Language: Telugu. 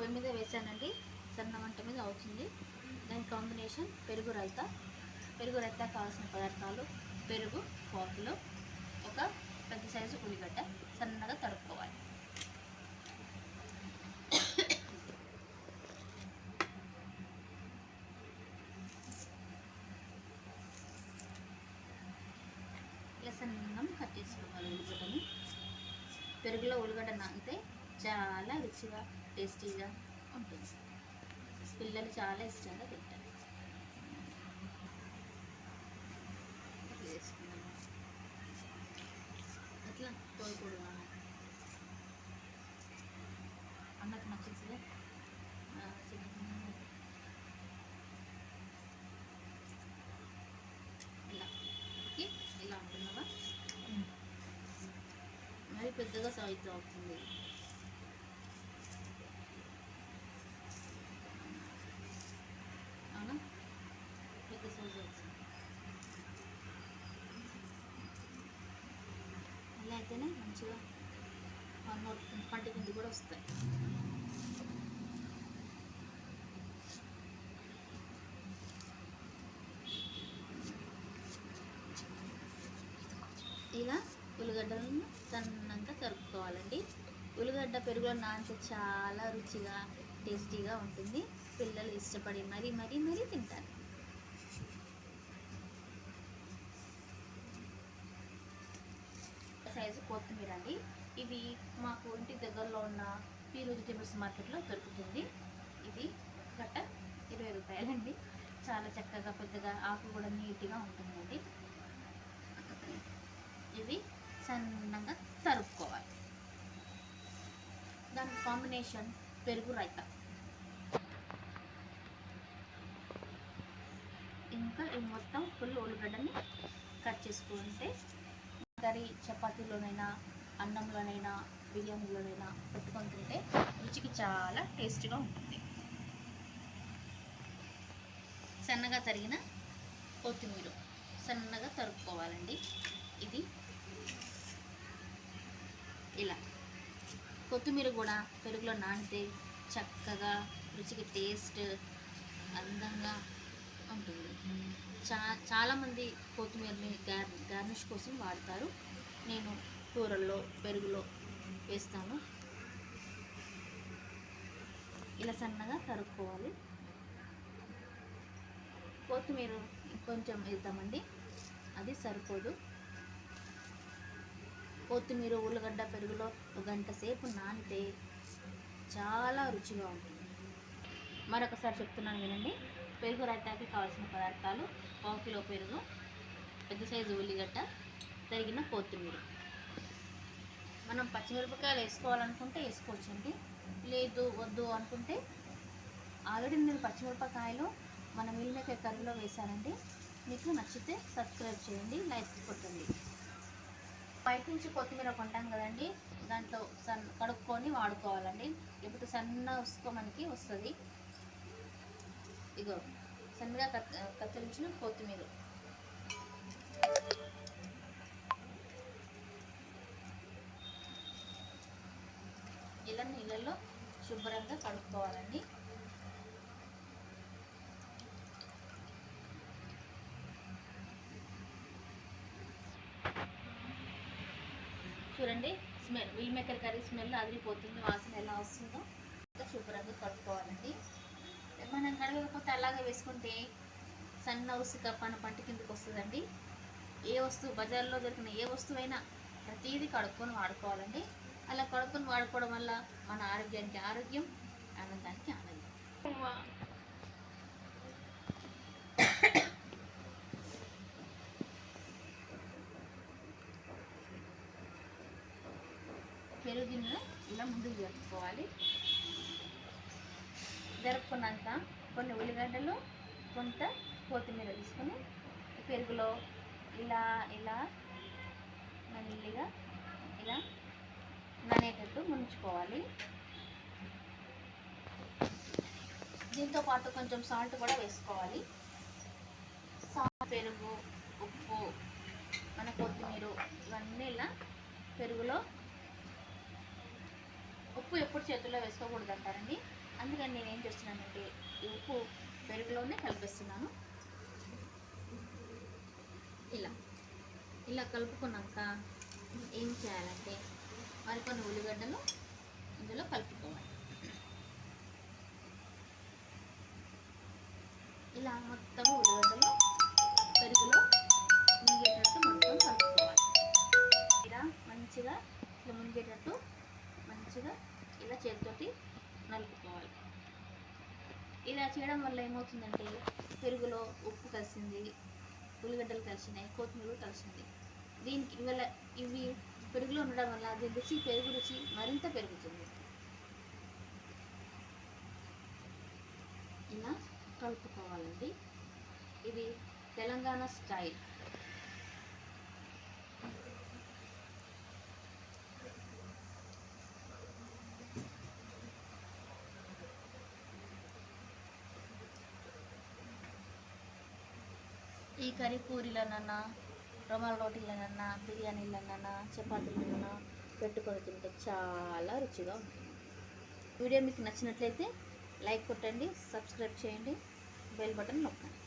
పొయ్యి మీద వేసానండి, సన్న మంట మీద అవుతుంది. దాని కాంబినేషన్ పెరుగు రైతా. పెరుగు రైతా కావాల్సిన పదార్థాలు: పెరుగు పావుకిలో, ఒక పెద్ద సైజు ఉల్లిగడ్డ సన్నగా తరుక్కోవాలి. ఇలా సన్నం కట్ చేసుకోవాలి ఉల్లిగడ్డని. పెరుగులో ఉల్లిగడ్డ నానితే చాలా రుచిగా టేస్టీగా ఉంటుంది. పిల్లలు చాలా ఇష్టంగా తింటారు. అట్లా తోడుకున్నాను అన్నకు నచ్చింది. ఇలా ఇలా ఉంటున్నావా? మరి పెద్దగా సైజు అవుతుంది. అవునా? పెద్ద సైజు అవుతుంది. ఇలా అయితేనే మంచిగా పంట కింది కూడా వస్తాయి. ఇలా ఉల్లిగడ్డలను సన్నంగా తరుపుకోవాలండి. ఉల్లిగడ్డ పెరుగులో నానితే చాలా రుచిగా టేస్టీగా ఉంటుంది. పిల్లలు ఇష్టపడి మరీ మరీ మరీ తింటారు. సైజు కొత్తిమీర అండి. ఇది మాకు ఇంటి దగ్గరలో ఉన్న పీ వెజిటేబుల్స్ మార్కెట్లో దొరుకుతుంది. ఇది గట్ట 20 రూపాయలండి. చాలా చక్కగా పెద్దగా ఆకు కూడా నీట్గా ఉంటుందండి. ఇది సన్నగా తరుపుకోవాలి. దాని కాంబినేషన్ పెరుగు రైతా. ఇంకా ఈ మొత్తం ఫుల్ ఉల్లిగడ్డని కట్ చేసుకుంటే కర్రీ చపాతీలోనైనా, అన్నంలోనైనా, బిర్యానీలోనైనా పెట్టుకొని తింటే రుచికి చాలా టేస్టీగా ఉంటుంది. సన్నగా తరిగిన కొత్తిమీర సన్నగా తరుపుకోవాలండి. ఇది ఇలా కొత్తిమీర కూడా పెరుగులో నానితే చక్కగా రుచికి టేస్ట్ అందంగా ఉంటుంది. చాలామంది కొత్తిమీరని గార్నిష్ కోసం వాడతారు. నేను కూరల్లో, పెరుగులో వేస్తాను. ఇలా సన్నగా తరుక్కోవాలి. కొత్తిమీర కొంచెం వేద్దామండి, అది సరిపోదు. కొత్తిమీర ఉల్లిగడ్డ పెరుగులో 1 గంట సేపు నానితే చాలా రుచిగా ఉంటుంది. మరొకసారి చెప్తున్నాను వినండి. పెరుగు రైతాకి కావాల్సిన పదార్థాలు: 1 కిలో పెరుగు, పెద్ద సైజు ఉల్లిగడ్డ, తరిగిన కొత్తిమీర. మనం పచ్చిమిరపకాయలు వేసుకోవాలనుకుంటే వేసుకోవచ్చండి, లేదు వద్దు అనుకుంటే ఆల్రెడీ నేను పచ్చిమిరపకాయలు మన మీల్ మేకర్ కర్రీలో వేసానండి. మీకు నచ్చితే సబ్స్క్రైబ్ చేయండి, లైక్ కొట్టండి. బయట నుంచి కొత్తిమీర కొంటాం కదండి, దాంట్లో కడుక్కొని వాడుకోవాలండి. ఇప్పుడు సన్న మనకి వస్తుంది. ఇగో సన్నగా కత్తిరించిన కొత్తిమీర. ఇలా నీళ్ళల్లో శుభ్రంగా కడుక్కోవాలండి. చూడండి, smell meal maker curry smell అదిరిపోతుంది. వాసన ఎలా వస్తుందో శుభ్రంగా కడుక్కోవాలండి. మనం కడగకపోతే అలాగే వేసుకుంటే సన్న ఉసుక పంట కిందకి వస్తుందండి. ఏ వస్తువు బజార్లో దొరికిన ఏ వస్తువైనా ప్రతిదీ కడుక్కొని వాడుకోవాలండి. అలా కడుక్కొని వాడుకోవడం వల్ల మన ఆరోగ్యానికి ఆరోగ్యం, ఆనందానికి ఆనందం. పెరుగు గిన్నె ఇలా ముందుకు జరుపుకోవాలి. జరుపుకున్నాక కొన్ని ఉల్లిగడ్డలు, కొంత కొత్తిమీర తీసుకొని పెరుగులో ఇలా ఇలా మెల్లిగా ఇలా ననేటట్టు ముంచుకోవాలి. దీంతో పాటు కొంచెం సాల్ట్ కూడా వేసుకోవాలి. సాల్ట్, పెరుగు, ఉప్పు, మన కొత్తిమీర ఇవన్నీ ఇలా పెరుగులో. ఉప్పు ఎప్పుడు చేతుల్లో వేసుకోకూడదు అంటారండి, అందుకని నేను ఏం చేస్తున్నానంటే ఈ ఉప్పు పెరుగులోనే కలిపిస్తున్నాను. ఇలా కలుపుకున్నాక ఏం చేయాలంటే మరికొన్ని ఉల్లిగడ్డలు ఇందులో కలుపుకోవాలి. ఇలా మొత్తం ఉల్లిగడ్డలు పెరుగులో మునిగేటట్టు మొత్తం కలుపుకోవాలి. ఇలా మంచిగా ఇట్లా మునిగేటట్టు మంచిగా ఇలా చేతితోటి నలుపుకోవాలి. ఇలా చేయడం వల్ల ఏమవుతుందంటే పెరుగులో ఉప్పు కలిసింది, ఉల్లిగడ్డలు కలిసినాయి, కొత్తిమీర కలిసింది. దీనికి ఇవి పెరుగులో ఉండడం వల్ల దీని రుచి, పెరుగు రుచి మరింత పెరుగుతుంది. ఇలా కలుపుకోవాలండి. ఇది తెలంగాణ స్టైల్. ఈ కర్రీ పూరీలనన్నా, రుమాల్ రోటీలనన్నా, బిర్యానీలనన్నా, చపాతీలనన్నా పెట్టుకొని తింటే చాలా రుచిగా ఉంటుంది. వీడియో మీకు నచ్చినట్లయితే లైక్ కొట్టండి, సబ్స్క్రైబ్ చేయండి, బెల్ బటన్ నొక్కండి.